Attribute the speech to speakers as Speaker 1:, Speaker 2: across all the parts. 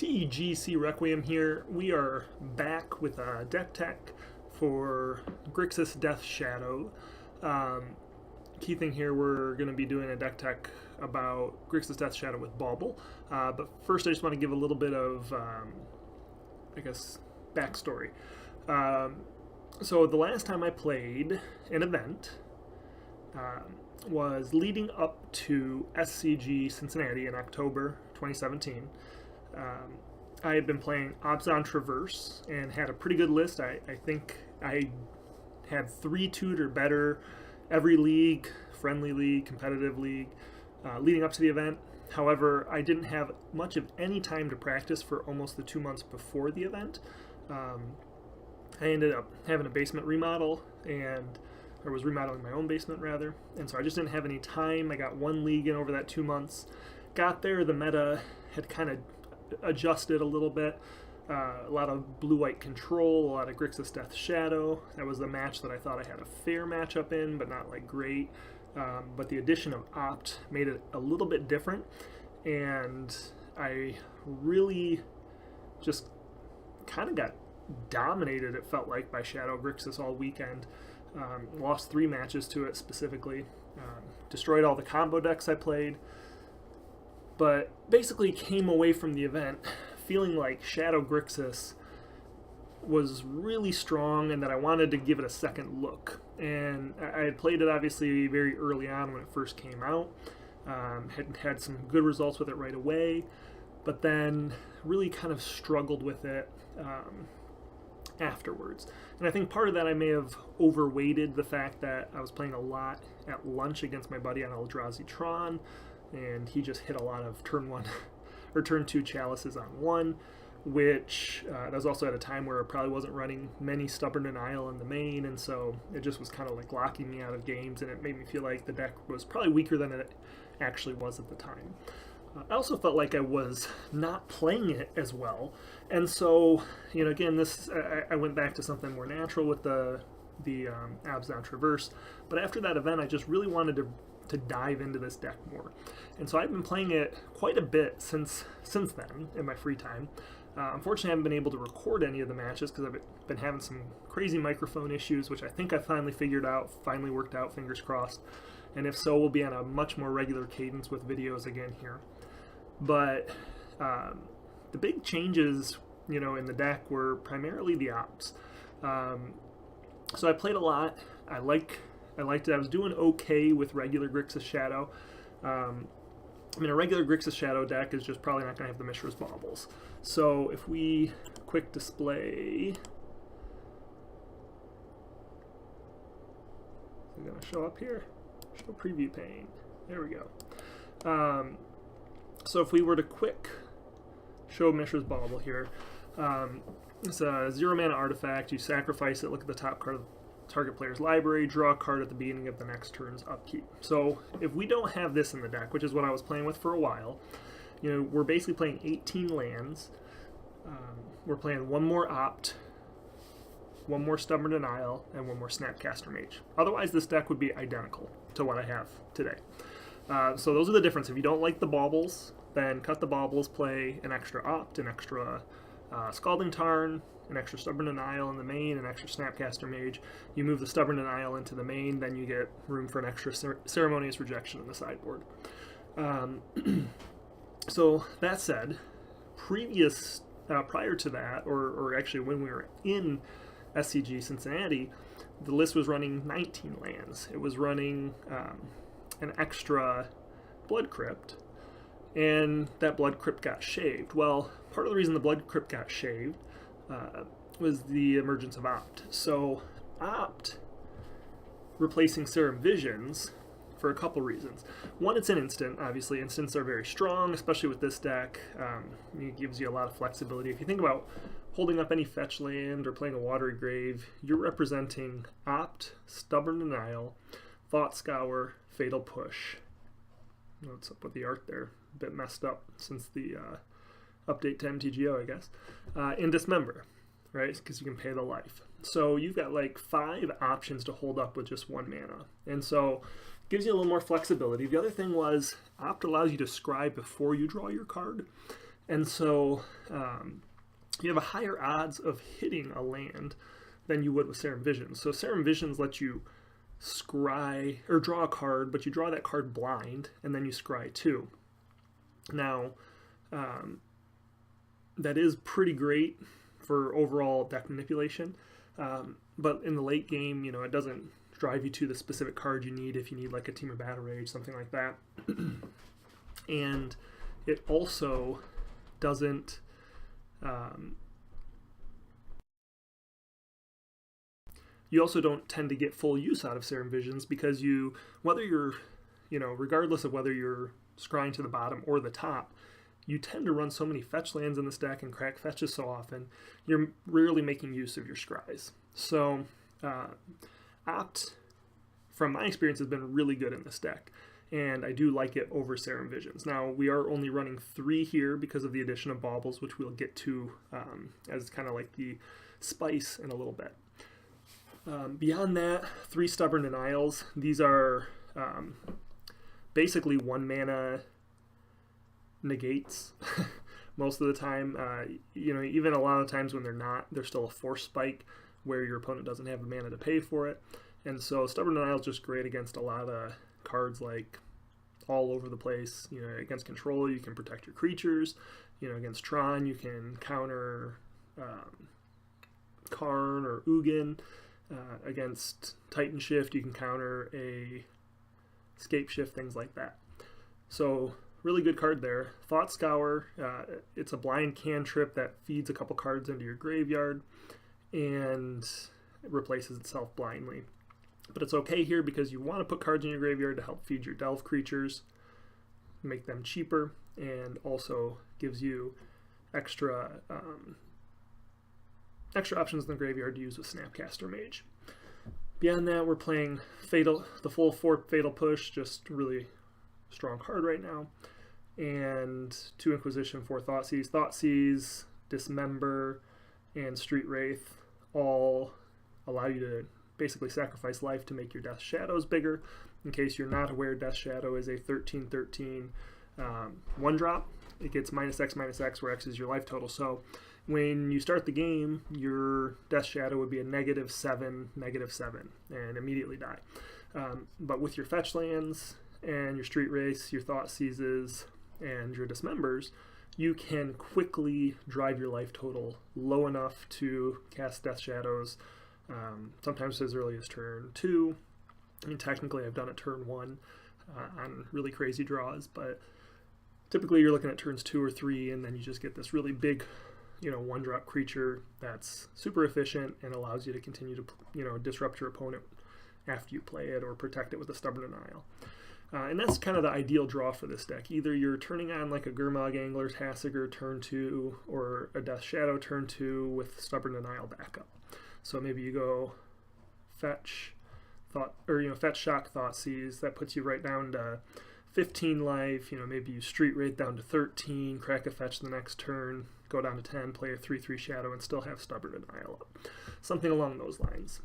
Speaker 1: TGCRequiem here. We are back with a deck tech for Grixis Death Shadow. Key thing here, we're going to be doing a deck tech about Grixis Death Shadow with Bauble. But first I just want to give a little bit of, backstory. So the last time I played an event was leading up to SCG Cincinnati in October 2017. I had been playing Abzan Traverse and had a pretty good list. I think I had 3-2'd or better every league, friendly league, competitive league, leading up to the event. However, I didn't have much of any time to practice for almost the 2 months before the event. I ended up having a basement remodel, or was remodeling my own basement rather, and so I just didn't have any time. I got one league in over that 2 months. Got there, the meta had kind of adjusted a little bit. A lot of blue-white control, a lot of Grixis Death Shadow. That was the match that I thought I had a fair matchup in, but not like great. But the addition of Opt made it a little bit different, and I really just kind of got dominated, it felt like, by Shadow Grixis all weekend. Lost 3 matches to it specifically. Destroyed all the combo decks I played, but basically came away from the event feeling like Shadow Grixis was really strong and that I wanted to give it a second look. And I had played it obviously very early on when it first came out, had some good results with it right away, but then really kind of struggled with it afterwards. And I think part of that, I may have overweighted the fact that I was playing a lot at lunch against my buddy on Eldrazi Tron, and he just hit a lot of turn 1 or turn 2 chalices on 1, which that was also at a time where I probably wasn't running many Stubborn Denial in the main, and so it just was kind of like locking me out of games, and it made me feel like the deck was probably weaker than it actually was at the time. I also felt like I was not playing it as well, and so, you know, again, this I went back to something more natural with the Abzan Traverse, but after that event I just really wanted to dive into this deck more. And so I've been playing it quite a bit since then in my free time. Unfortunately, I haven't been able to record any of the matches because I've been having some crazy microphone issues, which I think I finally finally worked out, fingers crossed. And if so, we'll be on a much more regular cadence with videos again here. But the big changes, you know, in the deck were primarily the ops. So I played a lot. I liked it. I was doing okay with regular Grixis Shadow. I mean, a regular Grixis Shadow deck is just probably not going to have the Mishra's Baubles. So if we quick display, is it going to show up here? Show preview pane. There we go. So if we were to quick show Mishra's Bauble here, it's a 0-mana artifact. You sacrifice it, look at the top card of the target player's library, draw a card at the beginning of the next turn's upkeep. So if we don't have this in the deck, which is what I was playing with for a while, you know, we're basically playing 18 lands. We're playing one more Opt, one more Stubborn Denial, and one more Snapcaster Mage. Otherwise, this deck would be identical to what I have today. So those are the differences. If you don't like the baubles, then cut the baubles, play an extra Opt, an extra Scalding Tarn, an extra Stubborn Denial in the main, an extra Snapcaster Mage. You move the Stubborn Denial into the main, then you get room for an extra Ceremonious Rejection in the sideboard. So that said, prior to that, or actually when we were in SCG Cincinnati, the list was running 19 lands. It was running an extra Blood Crypt, and that Blood Crypt got shaved. Well, part of the reason the Blood Crypt got shaved was the emergence of Opt. So Opt replacing Serum Visions for a couple reasons. One, it's an instant. Obviously, instants are very strong, especially with this deck. It gives you a lot of flexibility. If you think about holding up any fetch land or playing a Watery Grave, you're representing Opt, Stubborn Denial, Thought Scour, Fatal Push. What's up with the art there? A bit messed up since the update to MTGO, I guess. And Dismember, right? Because you can pay the life. So you've got like 5 options to hold up with just 1 mana. And so it gives you a little more flexibility. The other thing was Opt allows you to scry before you draw your card. And so you have a higher odds of hitting a land than you would with Serum Visions. So Serum Visions lets you scry or draw a card, but you draw that card blind, and then you scry 2. Now, that is pretty great for overall deck manipulation, but in the late game, it doesn't drive you to the specific card you need if you need like a Temur Battle Rage, something like that. And it also doesn't you also don't tend to get full use out of Serum Visions, because whether you're, regardless of whether you're scrying to the bottom or the top, you tend to run so many fetch lands in this deck and crack fetches so often, you're rarely making use of your scries. So Opt, from my experience, has been really good in this deck, and I do like it over Serum Visions. Now, we are only running 3 here because of the addition of Baubles, which we'll get to as kind of like the spice in a little bit. Beyond that, 3 Stubborn Denials. These are basically 1 mana negates most of the time. Even a lot of times when they're not, they're still a force spike where your opponent doesn't have the mana to pay for it. And so Stubborn Denial is just great against a lot of cards like all over the place. Against control, you can protect your creatures. Against Tron, you can counter Karn or Ugin. Against Titan Shift, you can counter a Scape Shift, things like that. So really good card there. Thought Scour, it's a blind cantrip that feeds a couple cards into your graveyard and it replaces itself blindly. But it's okay here because you want to put cards in your graveyard to help feed your Delve creatures, make them cheaper, and also gives you extra options in the graveyard to use with Snapcaster Mage. Beyond that, we're playing the full 4 Fatal Push, just really strong card right now. And 2 Inquisition, 4 Thoughtseize. Thoughtseize, Dismember, and Street Wraith all allow you to basically sacrifice life to make your Death Shadows bigger. In case you're not aware, Death Shadow is a 13/13 1-drop. It gets -X/-X, where X is your life total. So when you start the game, your Death Shadow would be a -7, -7, and immediately die. But with your fetch lands and your Street Wraiths, your Thoughtseizes, and your Dismembers, you can quickly drive your life total low enough to cast Death Shadows, sometimes as early as turn 2. I mean, technically I've done it turn 1 on really crazy draws, but typically you're looking at turns 2 or 3, and then you just get this really big 1-drop creature that's super efficient and allows you to continue to disrupt your opponent after you play it, or protect it with a Stubborn Denial. And that's kind of the ideal draw for this deck. Either you're turning on like a Gurmag Angler Tasigur turn 2, or a Death Shadow turn 2 with Stubborn Denial backup. So maybe you go fetch Shock Thoughtseize. That puts you right down to 15 life. Maybe you Street Wraith down to 13, crack a fetch the next turn, go down to 10, play a 3/3 Shadow, and still have Stubborn Denial up. Something along those lines.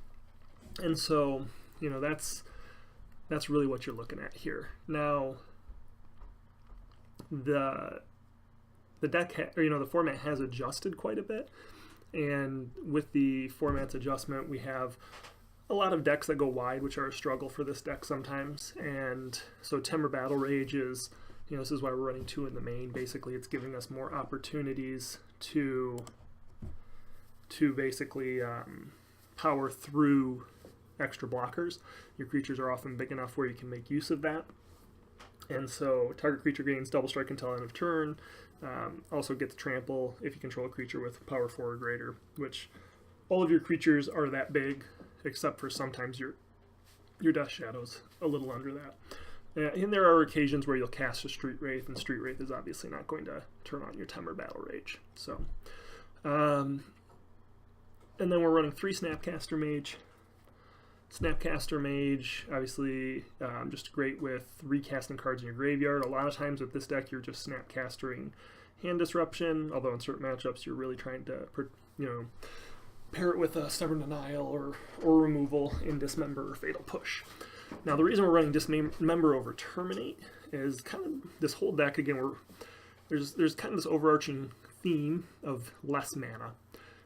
Speaker 1: And so, that's really what you're looking at here. Now, the deck, the format has adjusted quite a bit, and with the format's adjustment, we have a lot of decks that go wide, which are a struggle for this deck sometimes. And so Temur Battle Rage is, this is why we're running 2 in the main. Basically, it's giving us more opportunities to basically power through extra blockers. Your creatures are often big enough where you can make use of that. And so target creature gains double strike until end of turn. Also gets trample if you control a creature with power 4 or greater, which all of your creatures are that big, except for sometimes your Death Shadow's a little under that. And there are occasions where you'll cast a Street Wraith, and Street Wraith is obviously not going to turn on your Temur Battle Rage. So, and then we're running 3 Snapcaster Mage. Snapcaster Mage, obviously, just great with recasting cards in your graveyard. A lot of times with this deck, you're just Snapcastering Hand Disruption, although in certain matchups, you're really trying to, pair it with a Stubborn Denial or removal in Dismember or Fatal Push. Now, the reason we're running Dismember over Terminate is kind of this whole deck, again, there's kind of this overarching theme of less mana,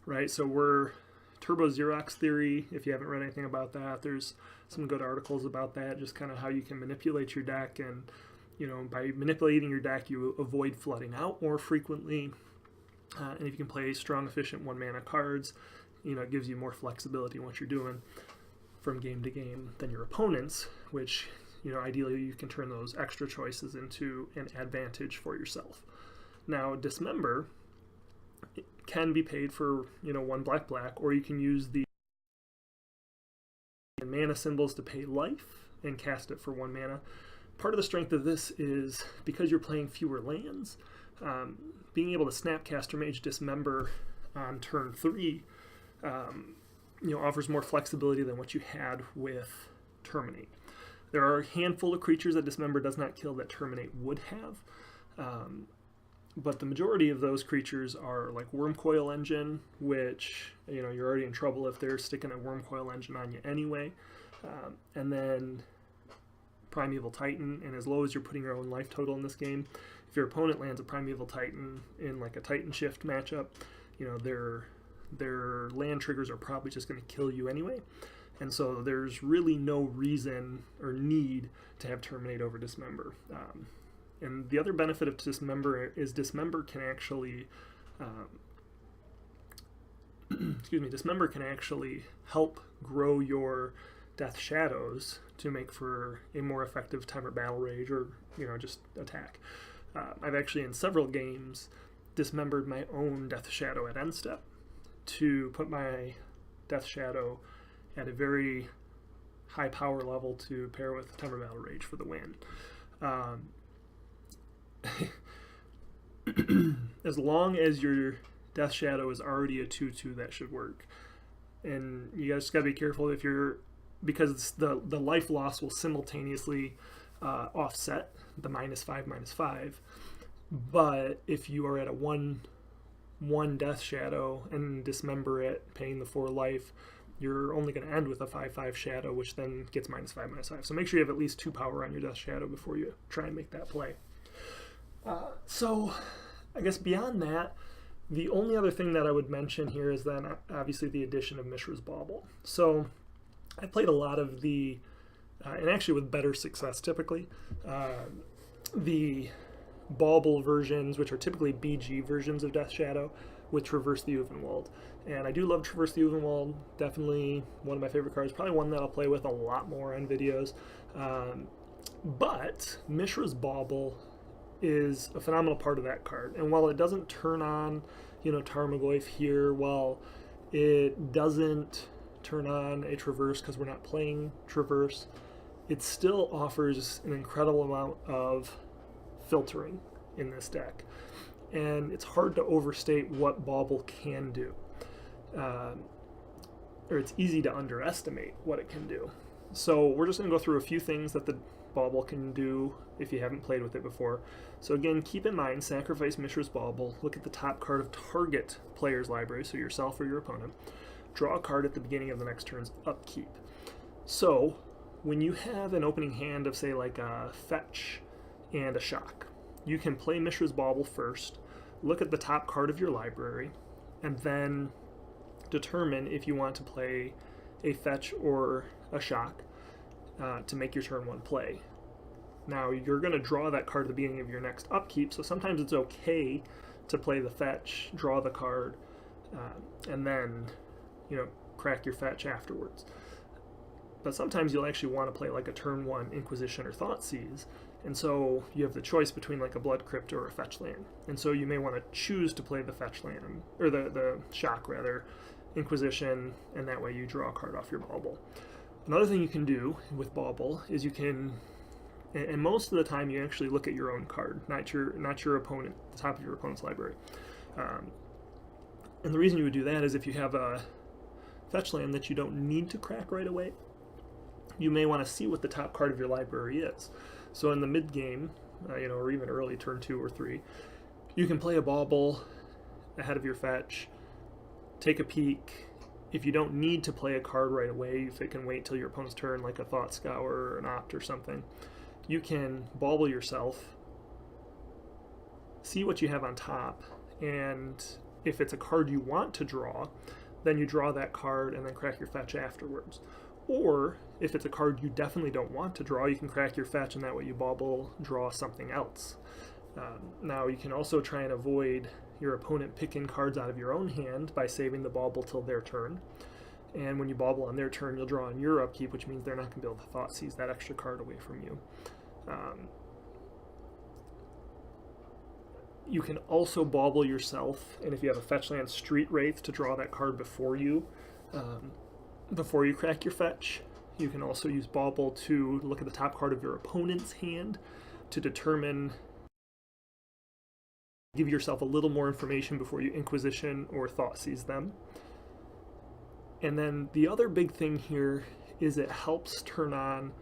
Speaker 1: right? So we're Turbo Xerox theory. If you haven't read anything about that, there's some good articles about that, just kind of how you can manipulate your deck, and by manipulating your deck, you avoid flooding out more frequently. And if you can play strong, efficient 1-mana cards, it gives you more flexibility in what you're doing from game to game than your opponents, which, ideally you can turn those extra choices into an advantage for yourself. Now, Dismember can be paid for, 1 black, or you can use the mana symbols to pay life and cast it for 1 mana. Part of the strength of this is because you're playing fewer lands, being able to Snapcaster Mage Dismember on turn 3 offers more flexibility than what you had with Terminate. There are a handful of creatures that Dismember does not kill that Terminate would have, but the majority of those creatures are like Wormcoil Engine, which you're already in trouble if they're sticking a Wormcoil Engine on you anyway, and then Primeval Titan, and as low as you're putting your own life total in this game, if your opponent lands a Primeval Titan in like a Titan Shift matchup, their land triggers are probably just going to kill you anyway. And so there's really no reason or need to have Terminate over Dismember. And the other benefit of Dismember is Dismember can actually Dismember can actually help grow your Death Shadows to make for a more effective Timer Battle Rage, or just attack. I've actually in several games dismembered my own Death Shadow at end step to put my Death Shadow at a very high power level to pair with Timer Battle Rage for the win. As long as your Death Shadow is already a 2/2, that should work. And you guys just gotta be careful because the life loss will simultaneously offset the -5/-5. But if you are at a 1/1 Death Shadow and dismember it, paying the 4 life, you're only going to end with a 5/5 Shadow, which then gets -5/-5. So make sure you have at least 2 power on your Death Shadow before you try and make that play. So I guess beyond that, the only other thing that I would mention here is then obviously the addition of Mishra's Bauble. So I played a lot of the, and actually with better success typically, the Bauble versions, which are typically BG versions of Death Shadow, with Traverse the Uvenwald. And I do love Traverse the Uvenwald, definitely one of my favorite cards, probably one that I'll play with a lot more on videos. But Mishra's Bauble is a phenomenal part of that card. And while it doesn't turn on, Tarmogoyf here, while it doesn't turn on a Traverse because we're not playing Traverse, it still offers an incredible amount of filtering in this deck. And it's hard to overstate what Bauble can do. Or it's easy to underestimate what it can do. So we're just going to go through a few things that the Bauble can do if you haven't played with it before. So again, keep in mind, sacrifice Mishra's Bauble, look at the top card of target player's library, so yourself or your opponent, draw a card at the beginning of the next turn's upkeep. So when you have an opening hand of, say, like a fetch and a shock, you can play Mishra's Bauble first, look at the top card of your library, and then determine if you want to play a fetch or a shock to make your turn 1 play. Now, you're going to draw that card at the beginning of your next upkeep, so sometimes it's okay to play the fetch, draw the card, and then, crack your fetch afterwards. But sometimes you'll actually want to play like a turn 1 Inquisition or Thoughtseize, and so you have the choice between like a Blood Crypt or a fetch land. And so you may want to choose to play the fetch land, or the shock rather, Inquisition, and that way you draw a card off your Bauble. Another thing you can do with Bauble is you can, and most of the time you actually look at your own card, not your opponent, the top of your opponent's library. And the reason you would do that is if you have a fetch land that you don't need to crack right away, you may want to see what the top card of your library is. So in the mid game, or even early turn 2 or 3, you can play a Bauble ahead of your fetch, take a peek. If you don't need to play a card right away, if it can wait till your opponent's turn, like a Thought Scour or an Opt or something, you can Bauble yourself, see what you have on top, and if it's a card you want to draw, then you draw that card and then crack your fetch afterwards. Or if it's a card you definitely don't want to draw, you can crack your fetch, and that way you bauble, draw something else. Now you can also try and avoid your opponent picking cards out of your own hand by saving the bauble till their turn. And when you bauble on their turn, you'll draw on your upkeep, which means they're not going to be able to thought seize that extra card away from you. You can also bauble yourself, and if you have a fetch land, Street Wraith, to draw that card before you crack your fetch. You can also use bauble to look at the top card of your opponent's hand to determine, give yourself a little more information before you Inquisition or thought seize them. And then the other big thing here is it helps turn on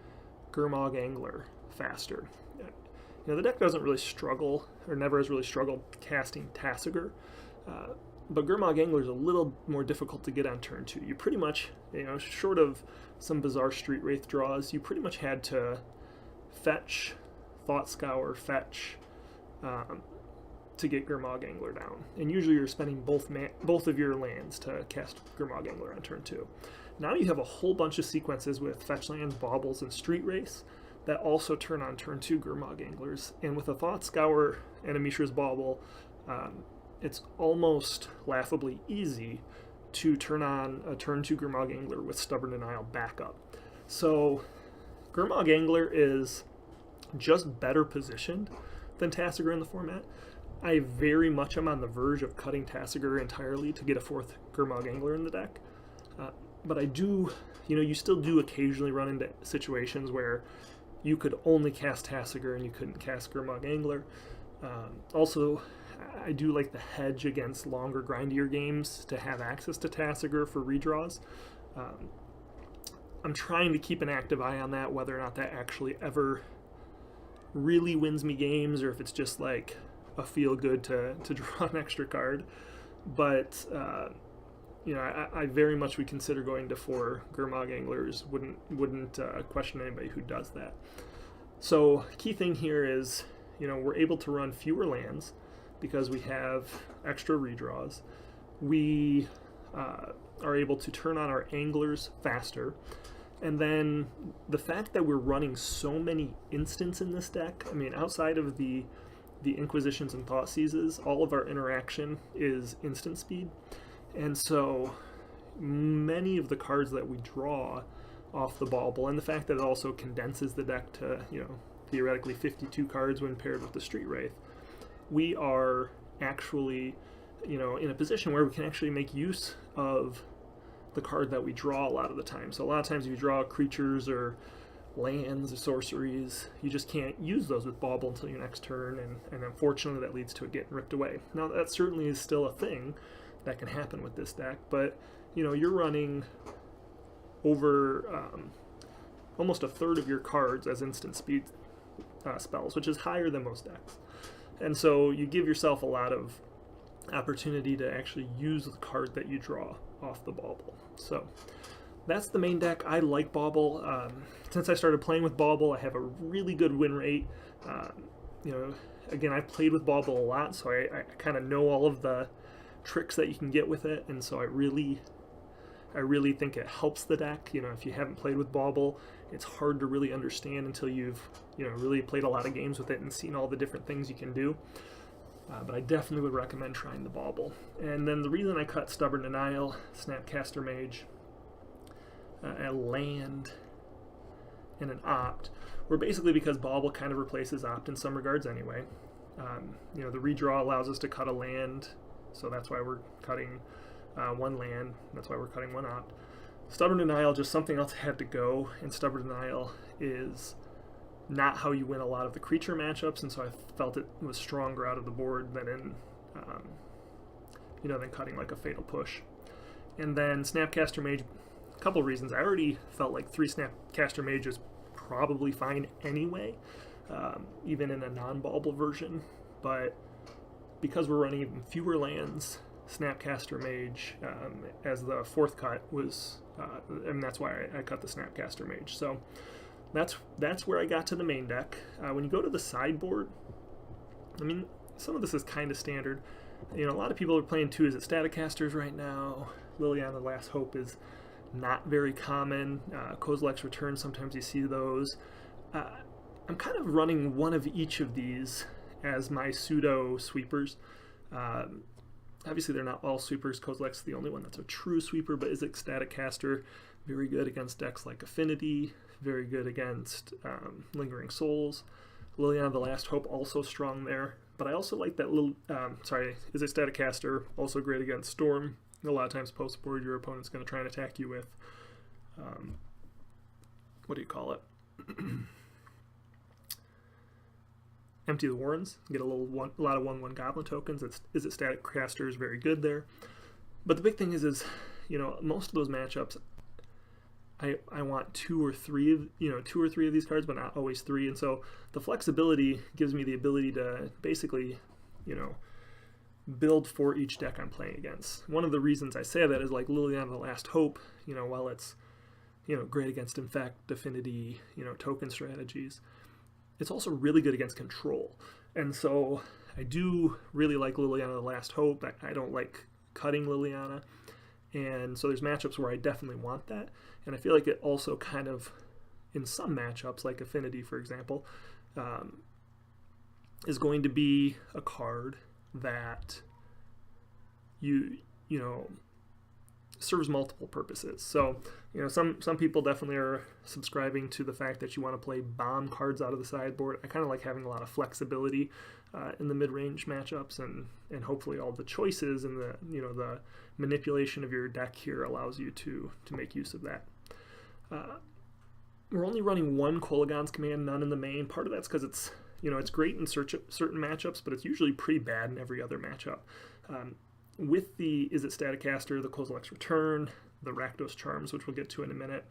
Speaker 1: Gurmag Angler faster. You know, the deck doesn't really struggle, or never has really struggled casting Tasigur, but Gurmag Angler is a little more difficult to get on turn 2. You pretty much, you know, short of some bizarre Street Wraith draws, you pretty much had to fetch, Thought Scour, fetch, to get Gurmag Angler down. And usually you're spending both of your lands to cast Gurmag Angler on turn 2. Now you have a whole bunch of sequences with fetch lands, baubles, and Street Wraiths that also turn on turn 2 Gurmag Anglers. And with a Thought Scour and a Mishra's Bauble, it's almost laughably easy to turn on a turn 2 Gurmag Angler with Stubborn Denial backup. So Gurmag Angler is just better positioned than Tasigur in the format. I very much am on the verge of cutting Tasigur entirely to get a 4th Gurmag Angler in the deck. But I do, you know, you still do occasionally run into situations where you could only cast Tasigur and you couldn't cast Gurmag Angler. Also, I do like the hedge against longer, grindier games to have access to Tasigur for redraws. I'm trying to keep an active eye on that, whether or not that actually ever really wins me games, or if it's just like a feel good to draw an extra card. But you know, I very much would consider going to 4 Gurmag Anglers. Wouldn't question anybody who does that. So key thing here is, you know, we're able to run fewer lands because we have extra redraws. We are able to turn on our anglers faster. And then the fact that we're running so many instants in this deck, I mean, outside of the Inquisitions and Thought Seizes, all of our interaction is instant speed. And so many of the cards that we draw off the bauble, and the fact that it also condenses the deck to, you know, theoretically 52 cards when paired with the Street Wraith, we are actually, you know, in a position where we can actually make use of the card that we draw a lot of the time. So a lot of times if you draw creatures or lands or sorceries, you just can't use those with bauble until your next turn, and unfortunately that leads to it getting ripped away. Now that certainly is still a thing that can happen with this deck, but you know, you're running over almost a third of your cards as instant speed spells, which is higher than most decks. And so you give yourself a lot of opportunity to actually use the card that you draw off the bauble. So that's the main deck. I like bauble. Since I started playing with bauble, I have a really good win rate. You know, again, I've played with bauble a lot, so I kind of know all of the tricks that you can get with it, and so I really think it helps the deck. You know, if you haven't played with bauble, it's hard to really understand until you've, you know, really played a lot of games with it and seen all the different things you can do. But I definitely would recommend trying the bauble. And then the reason I cut Stubborn Denial, Snapcaster Mage, a land, and an opt were basically because bauble kind of replaces opt in some regards anyway. You know, the redraw allows us to cut a land, so that's why we're cutting one land. That's why we're cutting one opt. Stubborn Denial, just something else had to go, and Stubborn Denial is not how you win a lot of the creature matchups, and so I felt it was stronger out of the board than in, you know, than cutting like a Fatal Push. And then Snapcaster Mage, a couple reasons. I already felt like 3 Snapcaster Mage is probably fine anyway, even in a non-bauble version, but because we're running even fewer lands, Snapcaster Mage as the 4th cut was, and that's why I cut the Snapcaster Mage. So that's where I got to the main deck. When you go to the sideboard, I mean, some of this is kind of standard. A lot of people are playing 2 Is It Staticasters right now. Liliana the Last Hope is not very common. Kozilek's Return, sometimes you see those. I'm kind of running one of each of these as my pseudo sweepers. Obviously, they're not all sweepers. Kozilek's the only one that's a true sweeper, but Is It Staticaster, very good against decks like Affinity, very good against Lingering Souls. Liliana the Last Hope, also strong there. But I also like that little, Is It Staticaster, also great against Storm. A lot of times post-board, your opponent's going to try and attack you with, what do you call it? Empty the Warrens, get a lot of 1/1 Goblin tokens. Is It Staticaster is very good there. But the big thing is most of those matchups, I want 2 or 3 of these cards, but not always 3. And so the flexibility gives me the ability to basically, build for each deck I'm playing against. One of the reasons I say that is like Liliana the Last Hope, while it's, great against Infect, Affinity, token strategies, it's also really good against control. And so I do really like Liliana the Last Hope. I don't like cutting Liliana. And so there's matchups where I definitely want that. And I feel like it also kind of, in some matchups, like Affinity, for example, is going to be a card that serves multiple purposes. So, some people definitely are subscribing to the fact that you want to play bomb cards out of the sideboard. I kind of like having a lot of flexibility in the mid-range matchups, and hopefully all the choices and the manipulation of your deck here allows you to make use of that. We're only running 1 Kolaghan's Command, none in the main. Part of that's because it's great in certain matchups, but it's usually pretty bad in every other matchup. With the Is It Staticaster, the Kozilek's Return, the Rakdos Charms, which we'll get to in a minute,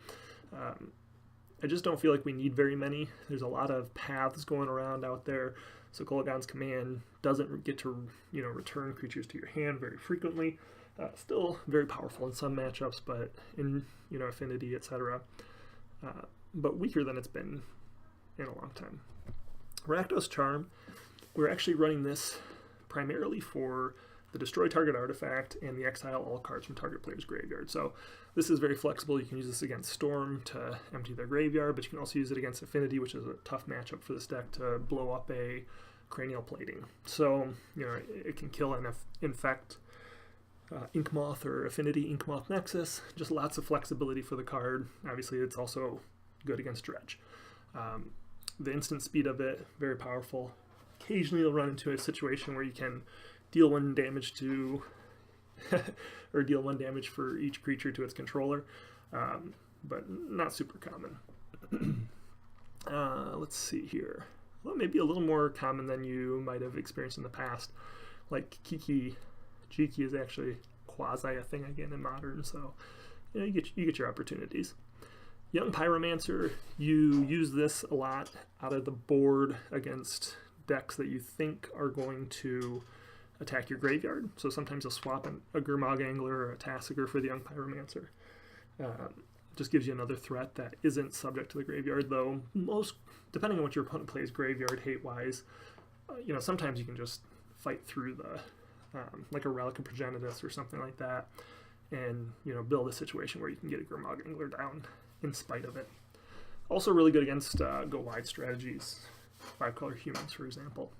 Speaker 1: I just don't feel like we need very many. There's a lot of paths going around out there, so Kolaghan's Command doesn't get to return creatures to your hand very frequently. Still very powerful in some matchups, but in Affinity, etc. But weaker than it's been in a long time. Rakdos Charm, we're actually running this primarily for the Destroy Target Artifact and the Exile all cards from target player's graveyard. So this is very flexible. You can use this against Storm to empty their graveyard, but you can also use it against Affinity, which is a tough matchup for this deck, to blow up a Cranial Plating. So it can kill an Infect, Inkmoth, or Affinity Inkmoth Nexus. Just lots of flexibility for the card. Obviously, it's also good against Dredge. The instant speed of it, very powerful. Occasionally, you'll run into a situation where you can deal 1 damage to, or deal 1 damage for each creature to its controller, but not super common. Let's see here. Well, maybe a little more common than you might have experienced in the past. Like Jiki is actually quasi a thing again in Modern, so you get your opportunities. Young Pyromancer, you use this a lot out of the board against decks that you think are going to attack your graveyard. So sometimes you'll swap a Gurmag Angler or a Tassiger for the Young Pyromancer. Just gives you another threat that isn't subject to the graveyard, though depending on what your opponent plays graveyard hate-wise, sometimes you can just fight through the, like a Relic of Progenitus or something like that, and build a situation where you can get a Gurmag Angler down in spite of it. Also really good against go wide strategies, 5-color humans, for example.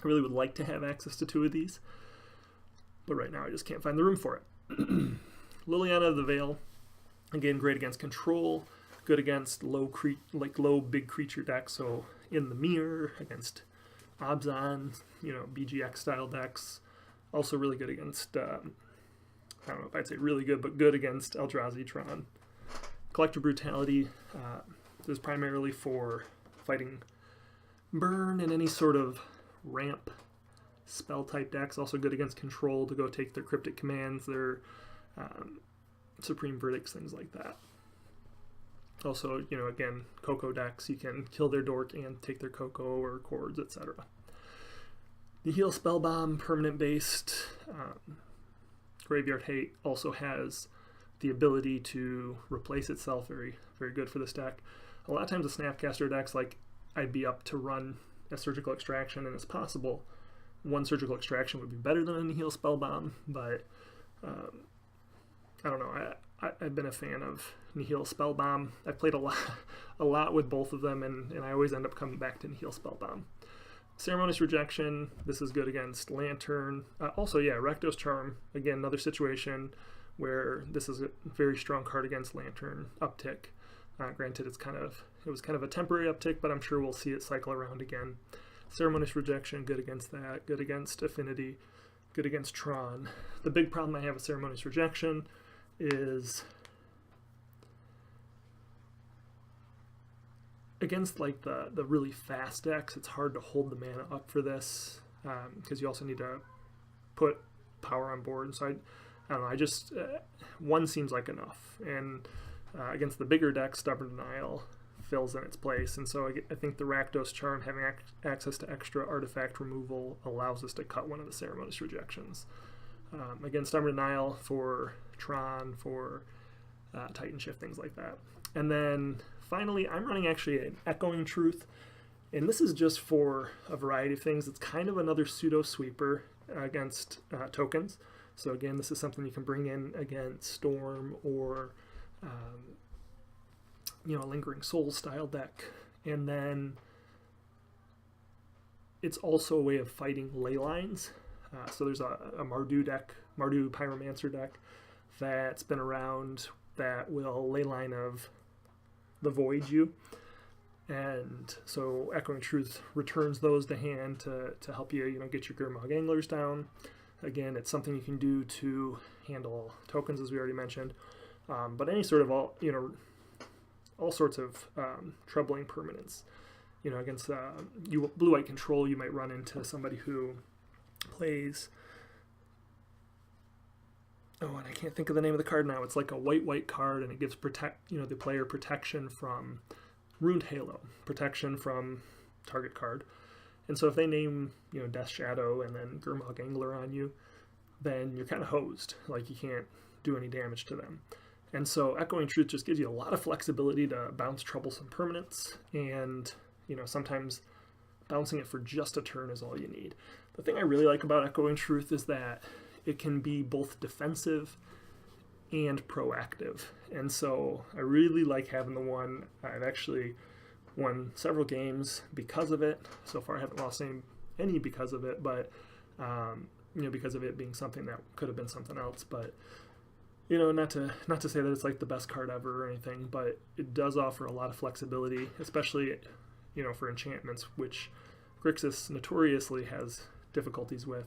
Speaker 1: I really would like to have access to 2 of these, but right now I just can't find the room for it. Liliana of the Veil, again, great against control, good against low big creature decks, so in the mirror, against Abzan, BGX style decks. Also really good against, I don't know if I'd say really good, but good against Eldrazi Tron. Collector Brutality is primarily for fighting burn and any sort of ramp spell type decks. Also good against control to go take their Cryptic Commands, their Supreme Verdicts, things like that. Also, again, Coco decks, you can kill their Dork and take their Coco or Chords, etc. The Heal Spellbomb, permanent based, Graveyard Hate, also has the ability to replace itself. Very, very good for this deck. A lot of times the Snapcaster decks, like, I'd be up to run a Surgical Extraction, and it's possible one surgical extraction would be better than a Nihil Spellbomb, but I don't know. I've been a fan of Nihil Spellbomb. I've played a lot with both of them, and I always end up coming back to Nihil Spellbomb. Ceremonious Rejection, this is good against Lantern. Also, yeah, Rakdos Charm, again, another situation where this is a very strong card against Lantern uptick. Granted, it was kind of a temporary uptick, but I'm sure we'll see it cycle around again. Ceremonious Rejection, good against that, good against Affinity, good against Tron. The big problem I have with Ceremonious Rejection is against like the really fast decks, it's hard to hold the mana up for this because you also need to put power on board. So I don't know, I just one seems like enough, and against the bigger decks, Stubborn Denial fills in its place, and so I think the Rakdos Charm having access to extra artifact removal allows us to cut one of the Ceremonious Rejections. Against Stubborn Denial for Tron, for Titan Shift, things like that. And then finally, I'm running actually an Echoing Truth, and this is just for a variety of things. It's kind of another pseudo sweeper against tokens. So again, this is something you can bring in against Storm or a Lingering Soul style deck. And then it's also a way of fighting ley lines. So there's a Mardu Pyromancer deck that's been around that will ley line of the Void you. And so Echoing Truth returns those to hand to help you, get your Gurmag Anglers down. Again, it's something you can do to handle tokens, as we already mentioned. But any sort of all sorts of troubling permanents. Against blue-white control, you might run into somebody who plays, and I can't think of the name of the card now. It's like a white card, and it gives the player protection from Ruined Halo, protection from target card. And so if they name Death Shadow and then Gurmag Angler on you, then you're kind of hosed. Like, you can't do any damage to them. And so Echoing Truth just gives you a lot of flexibility to bounce troublesome permanents, and sometimes bouncing it for just a turn is all you need. The thing I really like about Echoing Truth is that it can be both defensive and proactive. And so I really like having the one. I've actually won several games because of it. So far I haven't lost any because of it, but because of it being something that could have been something else. But not to say that it's like the best card ever or anything, but it does offer a lot of flexibility, especially for enchantments, which Grixis notoriously has difficulties with.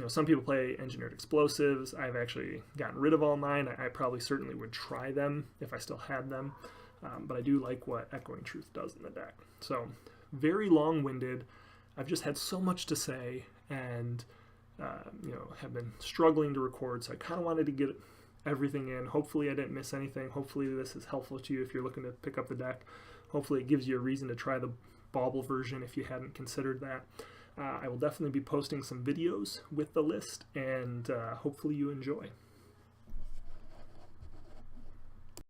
Speaker 1: Some people play Engineered Explosives. I've actually gotten rid of all mine. I probably certainly would try them if I still had them, but I do like what Echoing Truth does in the deck. So very long-winded. I've just had so much to say, and have been struggling to record, so I kind of wanted to get everything in. Hopefully I didn't miss anything. Hopefully this is helpful to you if you're looking to pick up the deck. Hopefully it gives you a reason to try the Bauble version if you hadn't considered that. I will definitely be posting some videos with the list, and hopefully you enjoy.